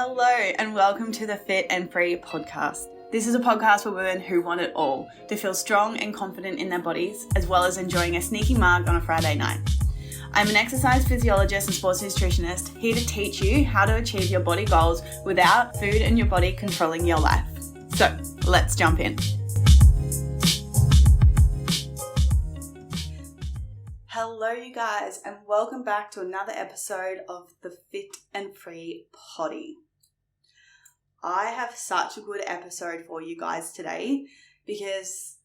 Hello and welcome to the Fit and Free podcast. This is a podcast for women who want it all, to feel strong and confident in their bodies, as well as enjoying a sneaky mug on a Friday night. I'm an exercise physiologist and sports nutritionist, here to teach you how to achieve your body goals without food and your body controlling your life. So let's jump in. Hello you guys and welcome back to another episode of the Fit and Free Potty. I have such a good episode for you guys today because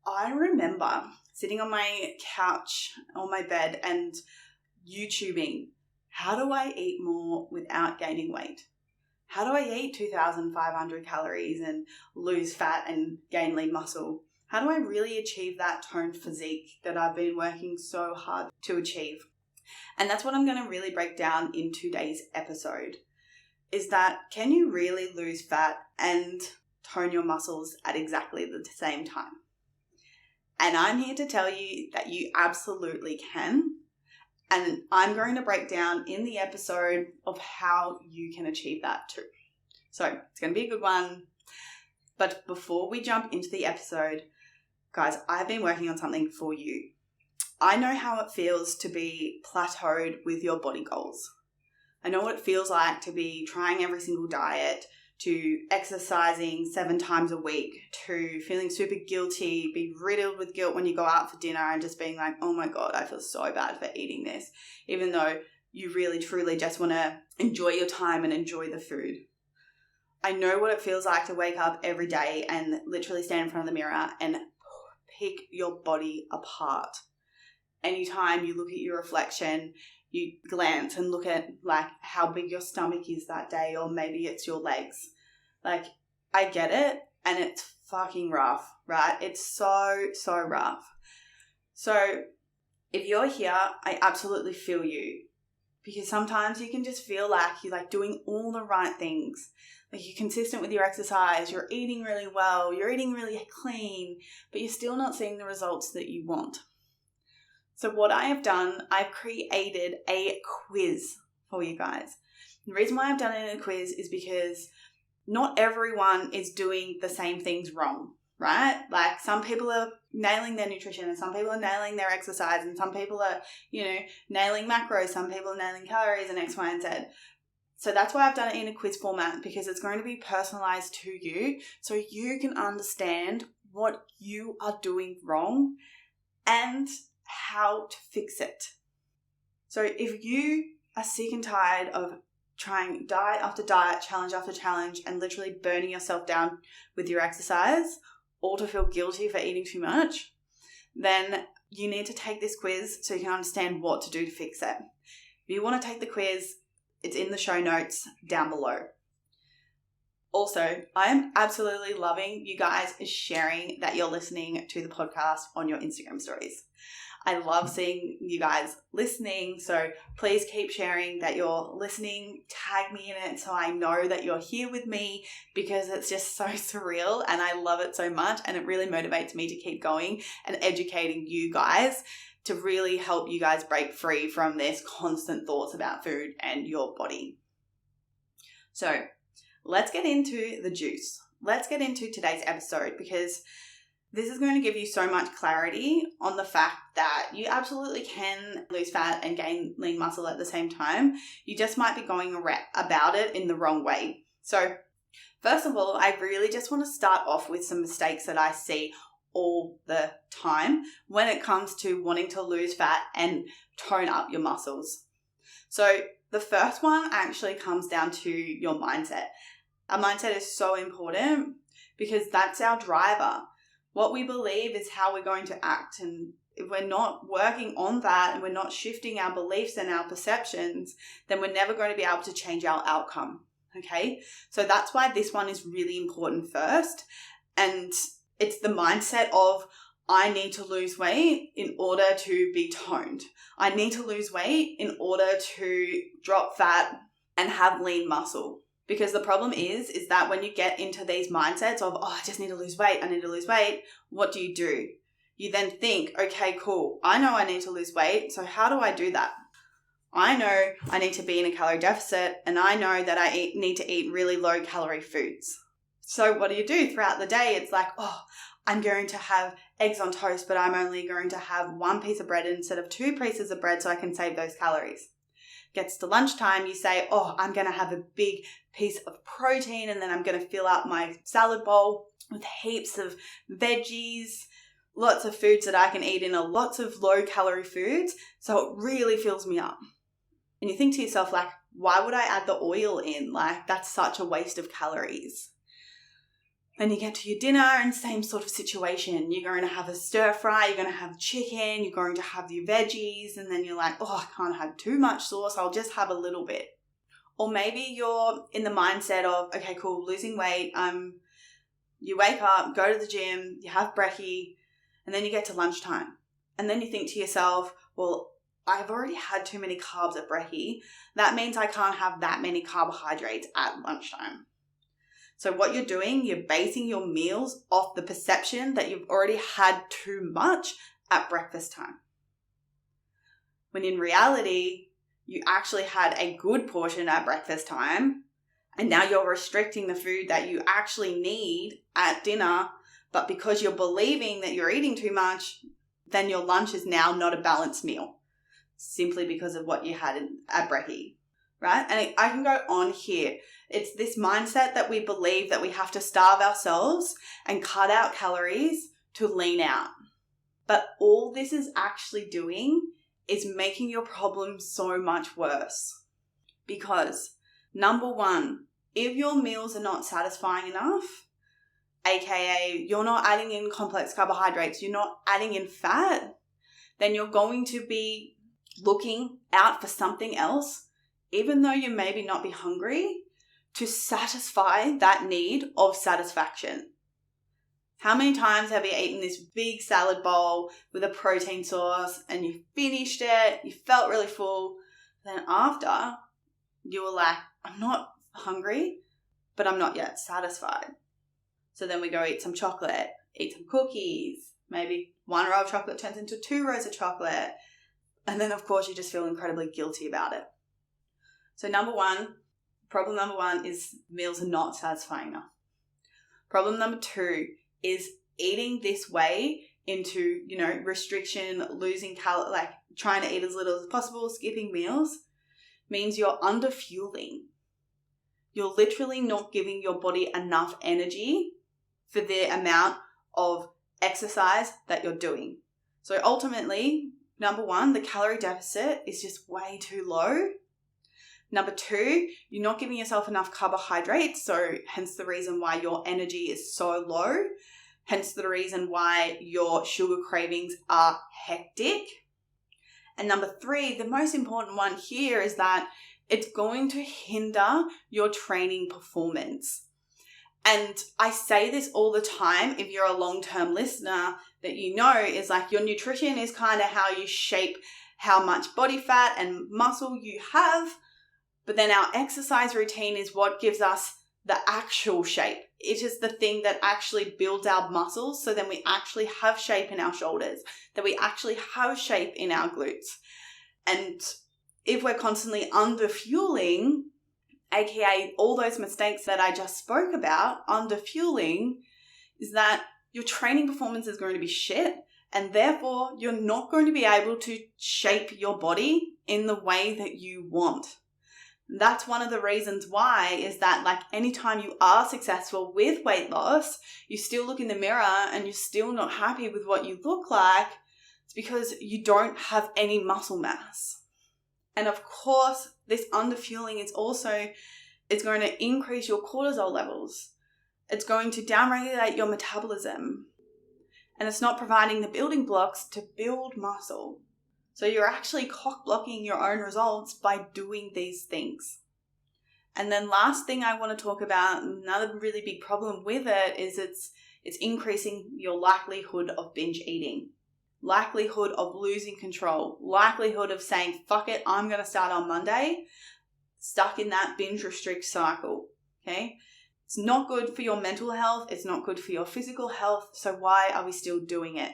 I remember sitting on my couch on my bed and YouTubing, how do I eat more without gaining weight? How do I eat 2,500 calories and lose fat and gain lean muscle? How do I really achieve that toned physique that I've been working so hard to achieve? And that's what I'm going to really break down in today's episode, is that can you really lose fat and tone your muscles at exactly the same time? And I'm here to tell you that you absolutely can. And I'm going to break down in the episode of how you can achieve that too. So it's going to be a good one. But before we jump into the episode, guys, I've been working on something for you. I know how it feels to be plateaued with your body goals. I know what it feels like to be trying every single diet, to exercising 7 times a week, to feeling super guilty, be riddled with guilt when you go out for dinner and just being like, oh my God, I feel so bad for eating this, even though you really truly just want to enjoy your time and enjoy the food. I know what it feels like to wake up every day and literally stand in front of the mirror and pick your body apart. Anytime you look at your reflection, you glance and look at like how big your stomach is that day, or maybe it's your legs. Like, I get it, and it's fucking rough, right? It's so rough. So if you're here, I absolutely feel you, because sometimes you can just feel like you're like doing all the right things. Like, you're consistent with your exercise, you're eating really well, you're eating really clean, but you're still not seeing the results that you want. So what I have done, I've created a quiz for you guys. The reason why I've done it in a quiz is because not everyone is doing the same things wrong, right? Like, some people are nailing their nutrition and some people are nailing their exercise and some people are, nailing macros, some people are nailing calories and X, Y, and Z. So that's why I've done it in a quiz format, because it's going to be personalized to you so you can understand what you are doing wrong and how to fix it. So if you are sick and tired of trying diet after diet, challenge after challenge, and literally burning yourself down with your exercise, or to feel guilty for eating too much, then you need to take this quiz so you can understand what to do to fix it. If you want to take the quiz, it's in the show notes down below. Also, I am absolutely loving you guys sharing that you're listening to the podcast on your Instagram stories. I love seeing you guys listening, so please keep sharing that you're listening. Tag me in it so I know that you're here with me, because it's just so surreal and I love it so much, and it really motivates me to keep going and educating you guys to really help you guys break free from this constant thoughts about food and your body. So let's get into the juice. Let's get into today's episode, because this is going to give you so much clarity on the fact that you absolutely can lose fat and gain lean muscle at the same time. You just might be going about it in the wrong way. So first of all, I really just want to start off with some mistakes that I see all the time when it comes to wanting to lose fat and tone up your muscles. So the first one actually comes down to your mindset. Our mindset is so important because that's our driver. What we believe is how we're going to act, and if we're not working on that and we're not shifting our beliefs and our perceptions, then we're never going to be able to change our outcome, okay? So that's why this one is really important first, and it's the mindset of, I need to lose weight in order to be toned. I need to lose weight in order to drop fat and have lean muscle. Because the problem is that when you get into these mindsets of, I just need to lose weight, what do? You then think, okay, cool, I know I need to lose weight, so how do I do that? I know I need to be in a calorie deficit, and I know that I need to eat really low calorie foods. So what do you do throughout the day? It's like, oh, I'm going to have eggs on toast, but I'm only going to have one piece of bread instead of 2 pieces of bread so I can save those calories. Gets to lunchtime, you say, oh, I'm going to have a big piece of protein, and then I'm going to fill up my salad bowl with heaps of veggies, lots of foods that I can eat in, lots of low calorie foods, so it really fills me up. And you think to yourself, like, why would I add the oil in? Like, that's such a waste of calories. Then you get to your dinner and same sort of situation. You're going to have a stir fry, you're going to have chicken, you're going to have your veggies, and then you're like, oh, I can't have too much sauce, I'll just have a little bit. Or maybe you're in the mindset of, okay, cool, losing weight. You wake up, go to the gym, you have brekkie, and then you get to lunchtime. And then you think to yourself, well, I've already had too many carbs at brekkie. That means I can't have that many carbohydrates at lunchtime. So what you're doing, you're basing your meals off the perception that you've already had too much at breakfast time. When in reality, you actually had a good portion at breakfast time, and now you're restricting the food that you actually need at dinner, but because you're believing that you're eating too much, then your lunch is now not a balanced meal, simply because of what you had at brekkie, right? And I can go on here. It's this mindset that we believe that we have to starve ourselves and cut out calories to lean out. But all this is actually doing is making your problem so much worse. Because, number one, if your meals are not satisfying enough, aka you're not adding in complex carbohydrates, you're not adding in fat, then you're going to be looking out for something else, even though you maybe not be hungry, to satisfy that need of satisfaction. How many times have you eaten this big salad bowl with a protein sauce and you finished it, you felt really full, then after you were like, I'm not hungry, but I'm not yet satisfied. So then we go eat some chocolate, eat some cookies, maybe 1 row of chocolate turns into 2 rows of chocolate, and then of course you just feel incredibly guilty about it. So problem number one is meals are not satisfying enough. Problem number 2 is eating this way into, restriction, losing calories, like trying to eat as little as possible, skipping meals, means you're underfueling. You're literally not giving your body enough energy for the amount of exercise that you're doing. So ultimately, number 1, the calorie deficit is just way too low. Number 2, you're not giving yourself enough carbohydrates, so hence the reason why your energy is so low, hence the reason why your sugar cravings are hectic. And number 3, the most important one here is that it's going to hinder your training performance. And I say this all the time, if you're a long-term listener, that is like your nutrition is kind of how you shape how much body fat and muscle you have. But then our exercise routine is what gives us the actual shape. It is the thing that actually builds our muscles, so then we actually have shape in our shoulders, that we actually have shape in our glutes. And if we're constantly underfueling, aka all those mistakes that I just spoke about, underfueling, is that your training performance is going to be shit, and therefore you're not going to be able to shape your body in the way that you want. That's one of the reasons why is that, like, anytime you are successful with weight loss, you still look in the mirror and you're still not happy with what you look like. It's because you don't have any muscle mass. And of course, this underfueling is it's going to increase your cortisol levels. It's going to downregulate your metabolism. And it's not providing the building blocks to build muscle. So you're actually cock-blocking your own results by doing these things. And then last thing I want to talk about, another really big problem with it, is it's increasing your likelihood of binge eating, likelihood of losing control, likelihood of saying, fuck it, I'm going to start on Monday, stuck in that binge restrict cycle, okay? It's not good for your mental health. It's not good for your physical health. So why are we still doing it?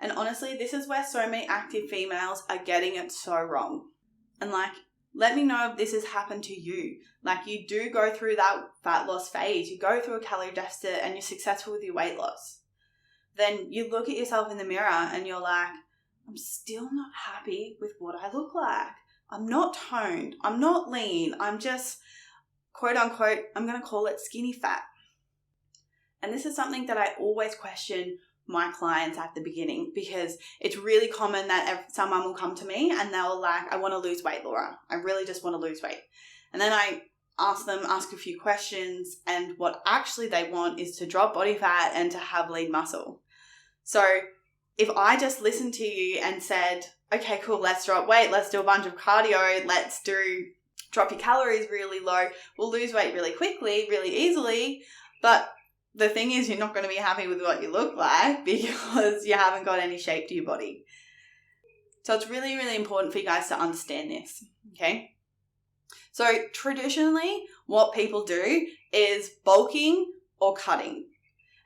And honestly, this is where so many active females are getting it so wrong. And like, let me know if this has happened to you. Like, you do go through that fat loss phase, you go through a calorie deficit and you're successful with your weight loss. Then you look at yourself in the mirror and you're like, I'm still not happy with what I look like. I'm not toned. I'm not lean. I'm just, quote unquote, I'm going to call it skinny fat. And this is something that I always question my clients at the beginning, because it's really common that someone will come to me and they'll like, I want to lose weight, Laura. I really just want to lose weight. And then I ask a few questions, and what actually they want is to drop body fat and to have lean muscle. So if I just listened to you and said, okay, cool, let's drop weight, let's do a bunch of cardio, drop your calories really low, we'll lose weight really quickly, really easily, but the thing is, you're not going to be happy with what you look like because you haven't got any shape to your body. So it's really, really important for you guys to understand this, okay? So traditionally, what people do is bulking or cutting.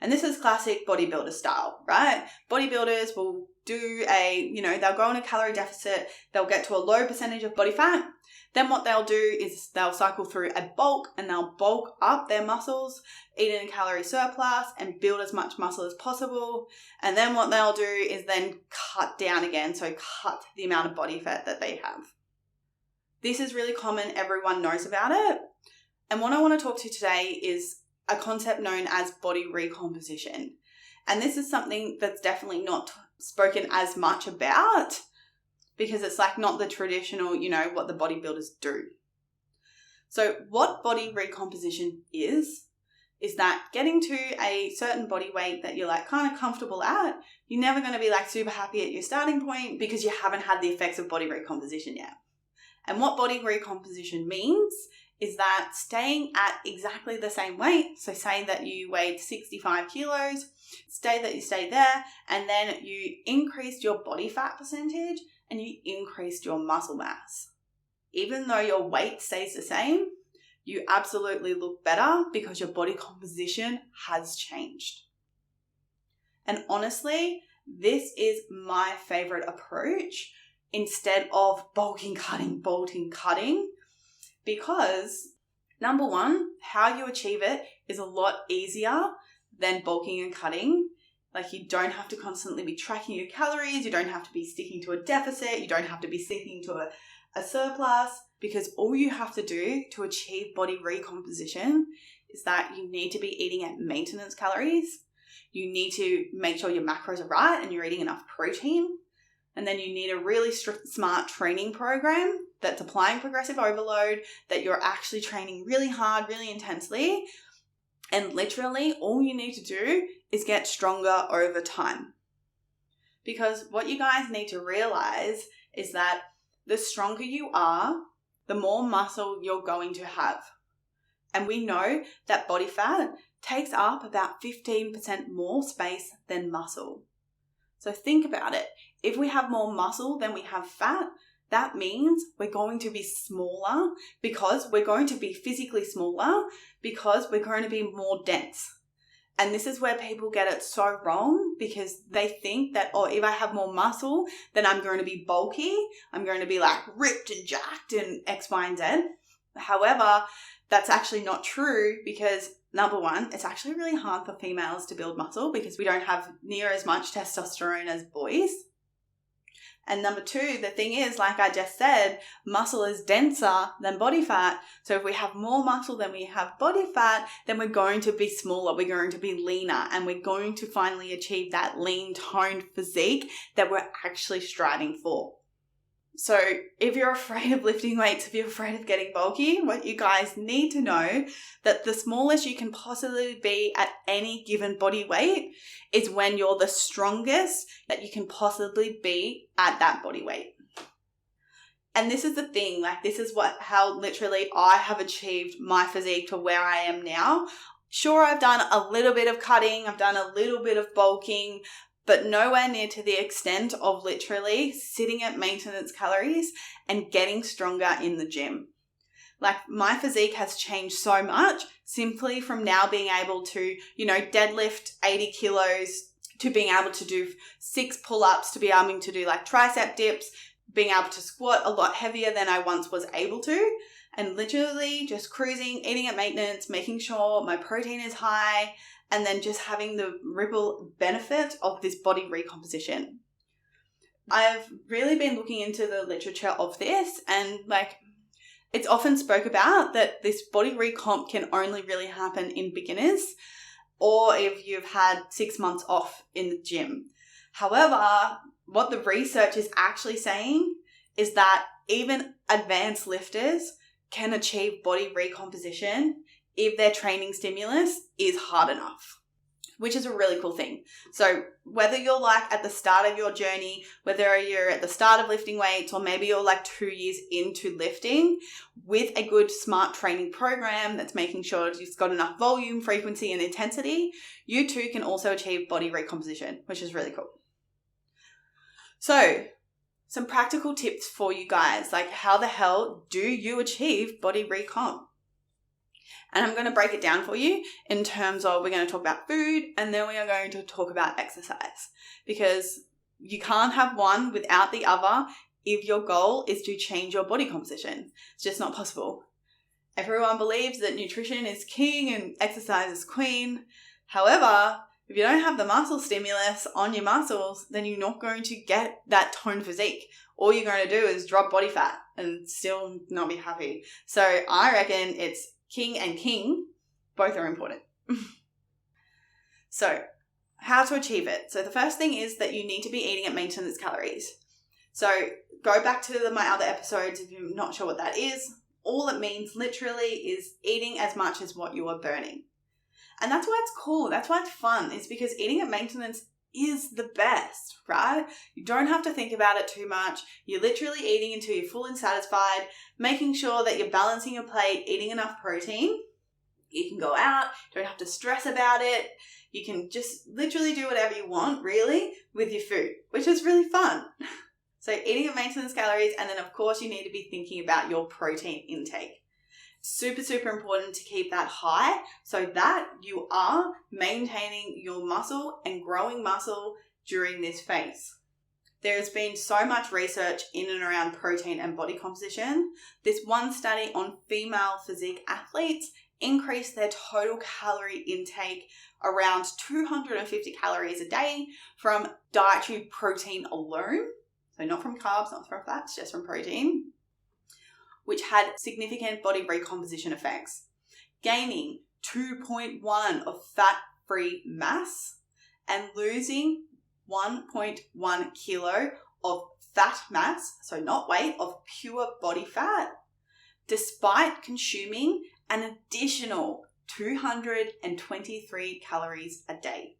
And this is classic bodybuilder style, right? Bodybuilders will they'll go on a calorie deficit, they'll get to a low percentage of body fat. Then what they'll do is they'll cycle through a bulk and they'll bulk up their muscles, eat in a calorie surplus and build as much muscle as possible. And then what they'll do is then cut down again, so cut the amount of body fat that they have. This is really common, everyone knows about it. And what I want to talk to you today is a concept known as body recomposition. And this is something that's definitely not spoken as much about, because it's like not the traditional, what the bodybuilders do. So what body recomposition is that getting to a certain body weight that you're like kind of comfortable at, you're never going to be like super happy at your starting point because you haven't had the effects of body recomposition yet. And what body recomposition means is that staying at exactly the same weight, so say that you weighed 65 kilos, you stay there, and then you increased your body fat percentage and you increased your muscle mass. Even though your weight stays the same, you absolutely look better because your body composition has changed. And honestly, this is my favorite approach instead of bulking, cutting, because number one, how you achieve it is a lot easier than bulking and cutting. Like, you don't have to constantly be tracking your calories. You don't have to be sticking to a deficit. You don't have to be sticking to a surplus, because all you have to do to achieve body recomposition is that you need to be eating at maintenance calories. You need to make sure your macros are right and you're eating enough protein. And then you need a really smart training program that's applying progressive overload, that you're actually training really hard, really intensely. And literally all you need to do is get stronger over time. Because what you guys need to realize is that the stronger you are, the more muscle you're going to have. And we know that body fat takes up about 15% more space than muscle. So think about it. If we have more muscle than we have fat, that means we're going to be smaller, because we're going to be physically smaller, because we're going to be more dense. And this is where people get it so wrong, because they think that, if I have more muscle, then I'm going to be bulky. I'm going to be like ripped and jacked and X, Y, and Z. However, that's actually not true, because number one, it's actually really hard for females to build muscle because we don't have near as much testosterone as boys. And number two, the thing is, like I just said, muscle is denser than body fat. So if we have more muscle than we have body fat, then we're going to be smaller, we're going to be leaner, and we're going to finally achieve that lean, toned physique that we're actually striving for. So if you're afraid of lifting weights, if you're afraid of getting bulky, what you guys need to know that the smallest you can possibly be at any given body weight is when you're the strongest that you can possibly be at that body weight. And this is the thing, like this is how literally I have achieved my physique to where I am now. Sure, I've done a little bit of cutting, I've done a little bit of bulking, but nowhere near to the extent of literally sitting at maintenance calories and getting stronger in the gym. Like, my physique has changed so much simply from now being able to, deadlift 80 kilos to being able to do 6 pull-ups, to be able to do like tricep dips, being able to squat a lot heavier than I once was able to, and literally just cruising, eating at maintenance, making sure my protein is high, and then just having the ripple benefit of this body recomposition. I've really been looking into the literature of this, and it's often spoke about that this body recomp can only really happen in beginners or if you've had 6 months off in the gym. However, what the research is actually saying is that even advanced lifters can achieve body recomposition if their training stimulus is hard enough, which is a really cool thing. So whether you're at the start of your journey, whether you're at the start of lifting weights, or maybe you're 2 years into lifting, with a good smart training program that's making sure you've got enough volume, frequency, and intensity, you too can also achieve body recomposition, which is really cool. So some practical tips for you guys, how the hell do you achieve body recomp? And I'm going to break it down for you in terms of, we're going to talk about food and then we are going to talk about exercise, because you can't have one without the other if your goal is to change your body composition. It's just not possible. Everyone believes that nutrition is king and exercise is queen. However, if you don't have the muscle stimulus on your muscles, then you're not going to get that toned physique. All you're going to do is drop body fat and still not be happy. So I reckon it's king and king, both are important. So how to achieve it? So the first thing is that you need to be eating at maintenance calories. So go back to my other episodes if you're not sure what that is. All it means literally is eating as much as what you are burning. And that's why it's cool. That's why it's fun. It's because eating at maintenance is the best, right? You don't have to think about it too much. You're literally eating until you're full and satisfied, making sure that you're balancing your plate, eating enough protein. You can go out, don't have to stress about it. You can just literally do whatever you want, really, with your food, which is really fun. So eating at maintenance calories, and then of course you need to be thinking about your protein intake. Super, super important to keep that high so that you are maintaining your muscle and growing muscle during this phase. There has been so much research in and around protein and body composition. This one study on female physique athletes increased their total calorie intake around 250 calories a day from dietary protein alone. So not from carbs, not from fats, just from protein, which had significant body recomposition effects, gaining 2.1 of fat-free mass and losing 1.1 kilo of fat mass, so not weight, of pure body fat, despite consuming an additional 223 calories a day.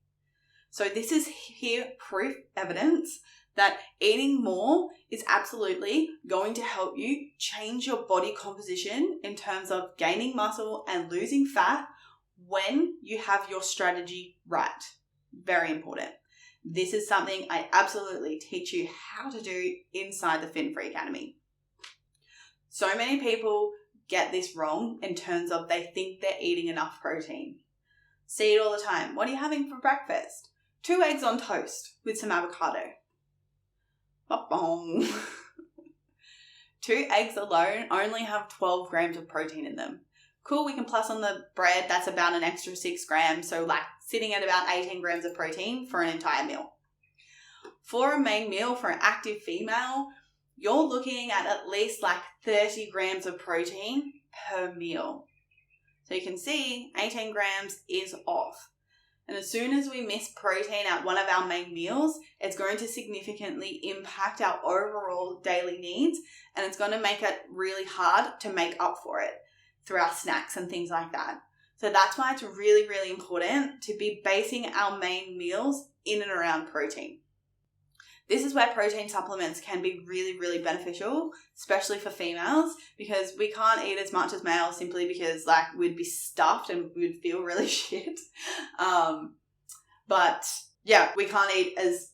So this is here proof evidence that eating more is absolutely going to help you change your body composition in terms of gaining muscle and losing fat when you have your strategy right. Very important. This is something I absolutely teach you how to do inside the Fit and Free Academy. So many people get this wrong in terms of they think they're eating enough protein. See it all the time. What are you having for breakfast? 2 eggs on toast with some avocado. Ba-bong. 2 eggs alone only have 12 grams of protein in them. Cool, we can plus on the bread, that's about an extra 6 grams, so sitting at about 18 grams of protein for an entire meal. For a main meal for an active female, you're looking at least 30 grams of protein per meal. So you can see 18 grams is off. And as soon as we miss protein at one of our main meals, it's going to significantly impact our overall daily needs, and it's going to make it really hard to make up for it through our snacks and things like that. So that's why it's really, really important to be basing our main meals in and around protein. This is where protein supplements can be really, really beneficial, especially for females, because we can't eat as much as males simply because we'd be stuffed and we'd feel really shit. But yeah, we can't eat as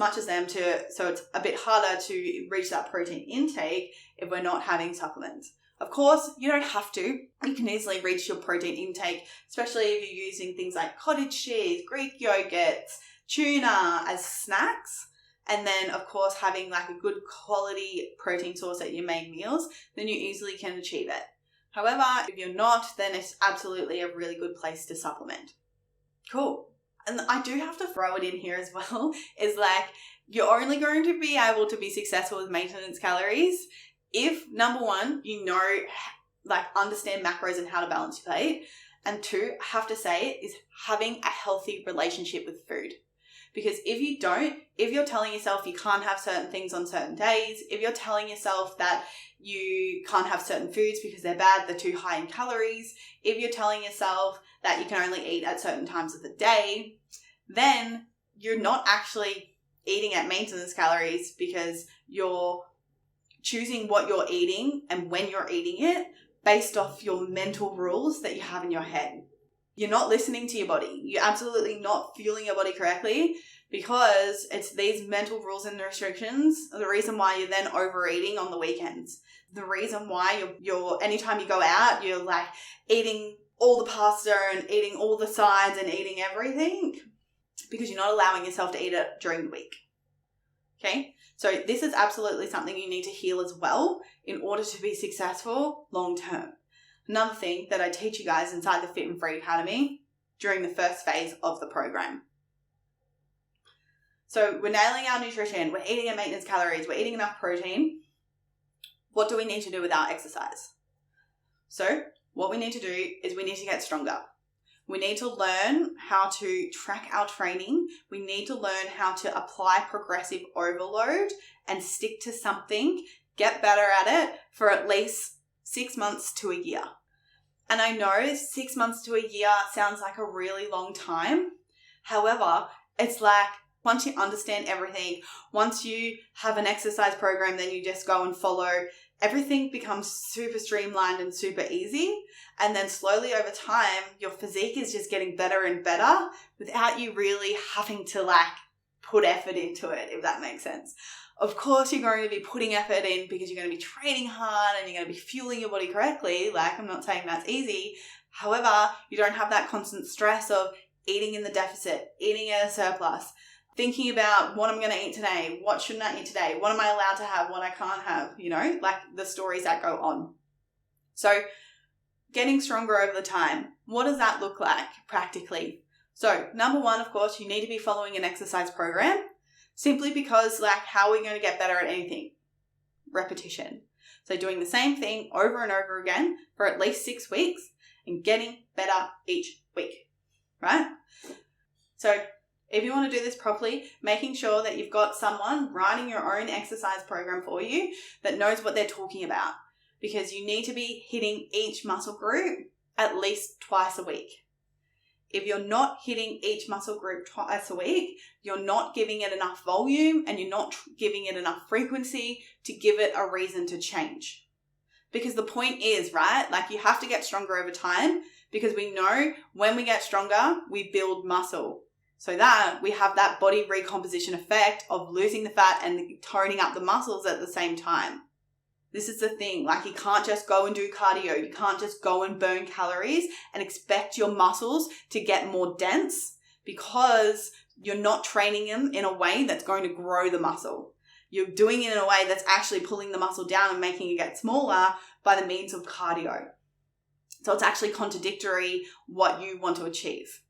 much as them so it's a bit harder to reach that protein intake if we're not having supplements. Of course, you don't have to. You can easily reach your protein intake, especially if you're using things like cottage cheese, Greek yogurts, tuna as snacks. and then of course having like a good quality protein source at your main meals, then you easily can achieve it. However, if you're not, then it's absolutely a really good place to supplement. Cool. And I do have to throw it in here as well, is like, you're only going to be able to be successful with maintenance calories if, number one, you know, like understand macros and how to balance your plate. And two, I have to say, is having a healthy relationship with food. Because if you don't, if you're telling yourself you can't have certain things on certain days, if you're telling yourself that you can't have certain foods because they're bad, they're too high in calories, if you're telling yourself that you can only eat at certain times of the day, then you're not actually eating at maintenance calories, because you're choosing what you're eating and when you're eating it based off your mental rules that you have in your head. You're not listening to your body. You're absolutely not fueling your body correctly, because it's these mental rules and restrictions are the reason why you're then overeating on the weekends. The reason why you're anytime you go out, you're like eating all the pasta and eating all the sides and eating everything, because you're not allowing yourself to eat it during the week. Okay? So this is absolutely something you need to heal as well in order to be successful long term. Another thing that I teach you guys inside the Fit and Free Academy during the first phase of the program. So we're nailing our nutrition, we're eating our maintenance calories, we're eating enough protein. What do we need to do with our exercise? So what we need to do is we need to get stronger. We need to learn how to track our training. We need to learn how to apply progressive overload and stick to something, get better at it for at least 6 months to a year. And I know 6 months to a year sounds like a really long time. However, it's like once you understand everything, once you have an exercise program, then you just go and follow. Everything becomes super streamlined and super easy. And then slowly over time, your physique is just getting better and better without you really having to like put effort into it, if that makes sense. Of course, you're going to be putting effort in because you're going to be training hard and you're going to be fueling your body correctly. Like, I'm not saying that's easy. However, you don't have that constant stress of eating in the deficit, eating at a surplus, thinking about what I'm going to eat today, what shouldn't I eat today, what am I allowed to have, what I can't have, you know, like the stories that go on. So getting stronger over the time, what does that look like practically? So number one, of course, you need to be following an exercise program, simply because like, how are we going to get better at anything? Repetition. So doing the same thing over and over again for at least 6 weeks and getting better each week, right? So if you want to do this properly, making sure that you've got someone writing your own exercise program for you that knows what they're talking about, because you need to be hitting each muscle group at least twice a week. If you're not hitting each muscle group twice a week, you're not giving it enough volume and you're not giving it enough frequency to give it a reason to change. Because the point is, right, like you have to get stronger over time, because we know when we get stronger, we build muscle. So that we have that body recomposition effect of losing the fat and toning up the muscles at the same time. This is the thing, like you can't just go and do cardio. You can't just go and burn calories and expect your muscles to get more dense, because you're not training them in a way that's going to grow the muscle. You're doing it in a way that's actually pulling the muscle down and making it get smaller by the means of cardio. So it's actually contradictory what you want to achieve.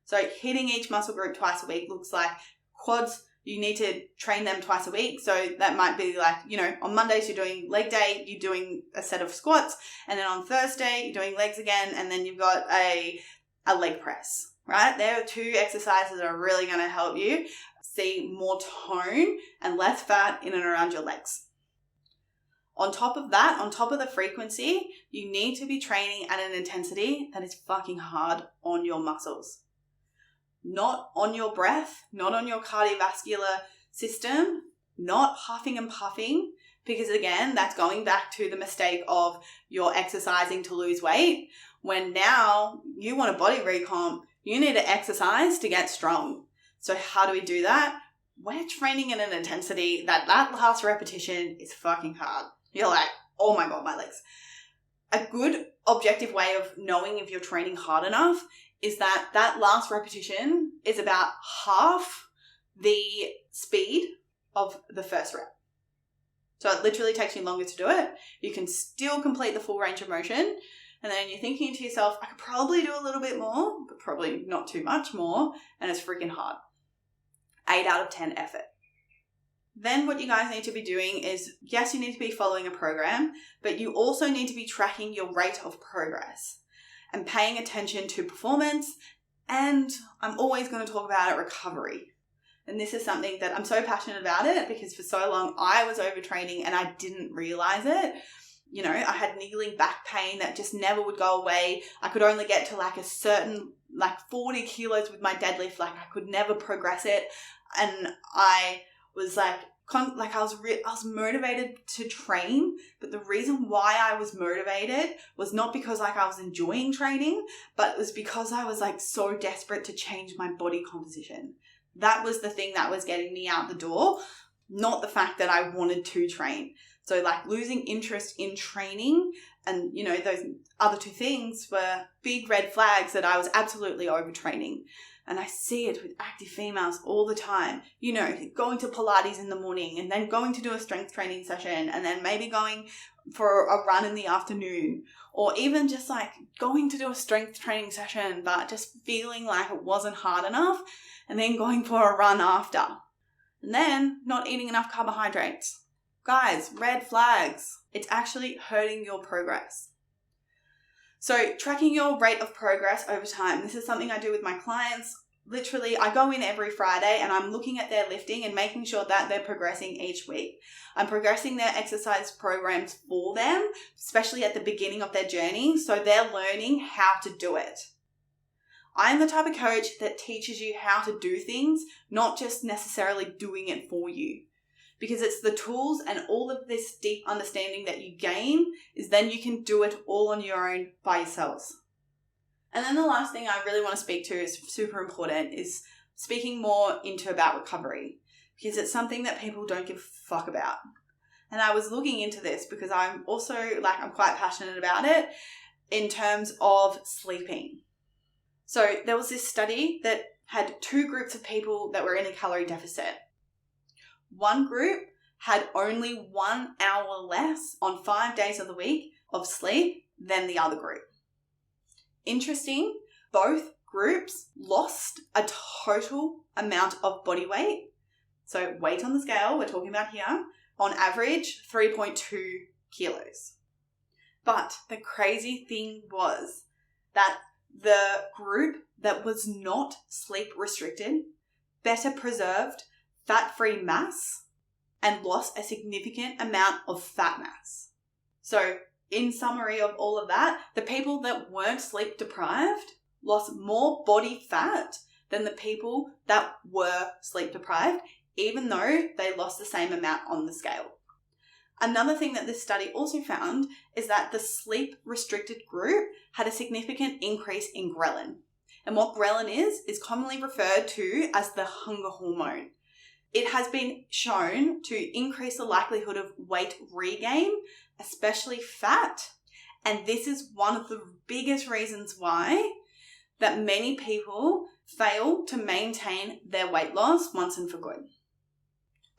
So hitting each muscle group twice a week looks like quads. You need to train them twice a week. So that might be like, you know, on Mondays you're doing leg day, you're doing a set of squats, and then on Thursday you're doing legs again, and then you've got a leg press, right? There are 2 exercises that are really going to help you see more tone and less fat in and around your legs. On top of that, on top of the frequency, you need to be training at an intensity that is fucking hard on your muscles. Not on your breath, not on your cardiovascular system, not huffing and puffing, because again, that's going back to the mistake of you're exercising to lose weight, when now you want a body recomp, you need to exercise to get strong. So how do we do that? We're training at an intensity that last repetition is fucking hard. You're like, oh my God, my legs. A good objective way of knowing if you're training hard enough is that last repetition is about half the speed of the first rep. So it literally takes you longer to do it. You can still complete the full range of motion. And then you're thinking to yourself, I could probably do a little bit more, but probably not too much more. And it's freaking hard. 8 out of 10 effort. Then what you guys need to be doing is, yes, you need to be following a program, but you also need to be tracking your rate of progress and paying attention to performance. And I'm always going to talk about it, recovery. And this is something that I'm so passionate about it because for so long I was overtraining and I didn't realize it. You know, I had niggling back pain that just never would go away. I could only get to like a certain, like 40 kilos with my deadlift. Like I could never progress it. And I was like, I was motivated to train, but the reason why I was motivated was not because like I was enjoying training, but it was because I was like so desperate to change my body composition. That was the thing that was getting me out the door, not the fact that I wanted to train. So like losing interest in training and, you know, those other two things were big red flags that I was absolutely overtraining. And I see it with active females all the time, you know, going to Pilates in the morning and then going to do a strength training session and then maybe going for a run in the afternoon, or even just like going to do a strength training session, but just feeling like it wasn't hard enough and then going for a run after. And then not eating enough carbohydrates. Guys, red flags. It's actually hurting your progress. So tracking your rate of progress over time. This is something I do with my clients. Literally, I go in every Friday and I'm looking at their lifting and making sure that they're progressing each week. I'm progressing their exercise programs for them, especially at the beginning of their journey, so they're learning how to do it. I'm the type of coach that teaches you how to do things, not just necessarily doing it for you. Because it's the tools and all of this deep understanding that you gain is then you can do it all on your own by yourselves. And then the last thing I really want to speak to is super important is speaking more into about recovery, because it's something that people don't give a fuck about. And I was looking into this because I'm also I'm quite passionate about it in terms of sleeping. So there was this study that had 2 groups of people that were in a calorie deficit. One group had only 1 hour less on 5 days of the week of sleep than the other group. Interesting, both groups lost a total amount of body weight. So weight on the scale, we're talking about here, on average 3.2 kilos. But the crazy thing was that the group that was not sleep restricted better preserved fat-free mass and lost a significant amount of fat mass. So in summary of all of that, the people that weren't sleep deprived lost more body fat than the people that were sleep deprived, even though they lost the same amount on the scale. Another thing that this study also found is that the sleep restricted group had a significant increase in ghrelin. And what ghrelin is commonly referred to as the hunger hormone. It has been shown to increase the likelihood of weight regain, especially fat. And this is one of the biggest reasons why that many people fail to maintain their weight loss once and for good.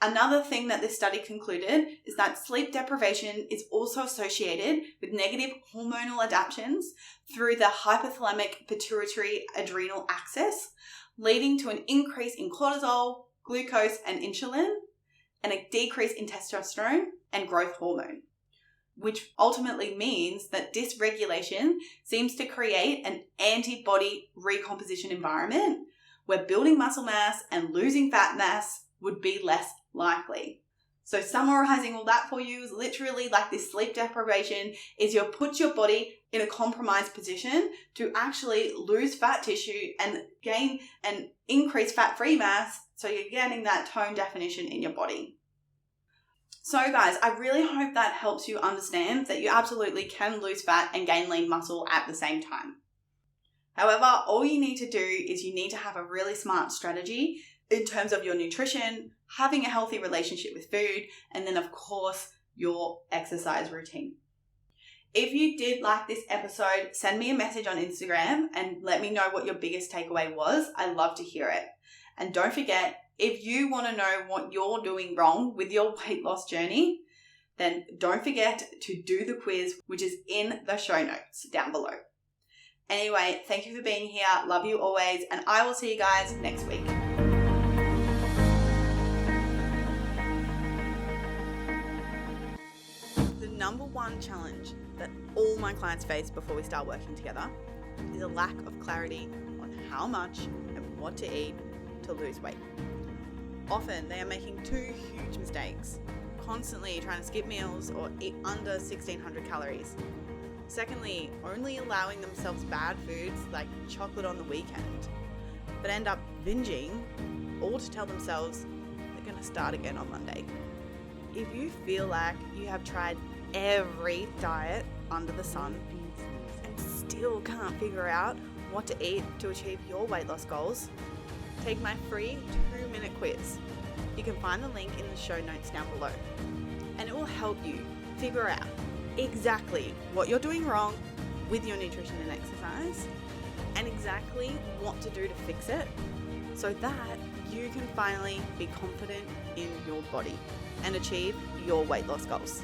Another thing that this study concluded is that sleep deprivation is also associated with negative hormonal adaptations through the hypothalamic pituitary adrenal axis, leading to an increase in cortisol, glucose and insulin, and a decrease in testosterone and growth hormone, which ultimately means that dysregulation seems to create an antibody recomposition environment where building muscle mass and losing fat mass would be less likely. So summarizing all that for you is literally like this sleep deprivation is you put your body in a compromised position to actually lose fat tissue and gain and increase fat-free mass, so you're getting that tone definition in your body. So guys, I really hope that helps you understand that you absolutely can lose fat and gain lean muscle at the same time. However, all you need to do is you need to have a really smart strategy in terms of your nutrition, having a healthy relationship with food, and then of course, your exercise routine. If you did like this episode, send me a message on Instagram and let me know what your biggest takeaway was. I love to hear it. And don't forget, If you want to know what you're doing wrong with your weight loss journey, then don't forget to do the quiz, which is in the show notes down below. Anyway, thank you for being here. Love you always, and I will see you guys next week. The number one challenge that all my clients face before we start working together is a lack of clarity on how much and what to eat to lose weight. Often they are making two huge mistakes: constantly trying to skip meals or eat under 1,600 calories. Secondly, only allowing themselves bad foods like chocolate on the weekend, but end up binging, all to tell themselves they're going to start again on Monday. If you feel like you have tried every diet under the sun and still can't figure out what to eat to achieve your weight loss goals, take my free 2-minute quiz. You can find the link in the show notes down below, and it will help you figure out exactly what you're doing wrong with your nutrition and exercise, and exactly what to do to fix it, so that you can finally be confident in your body and achieve your weight loss goals.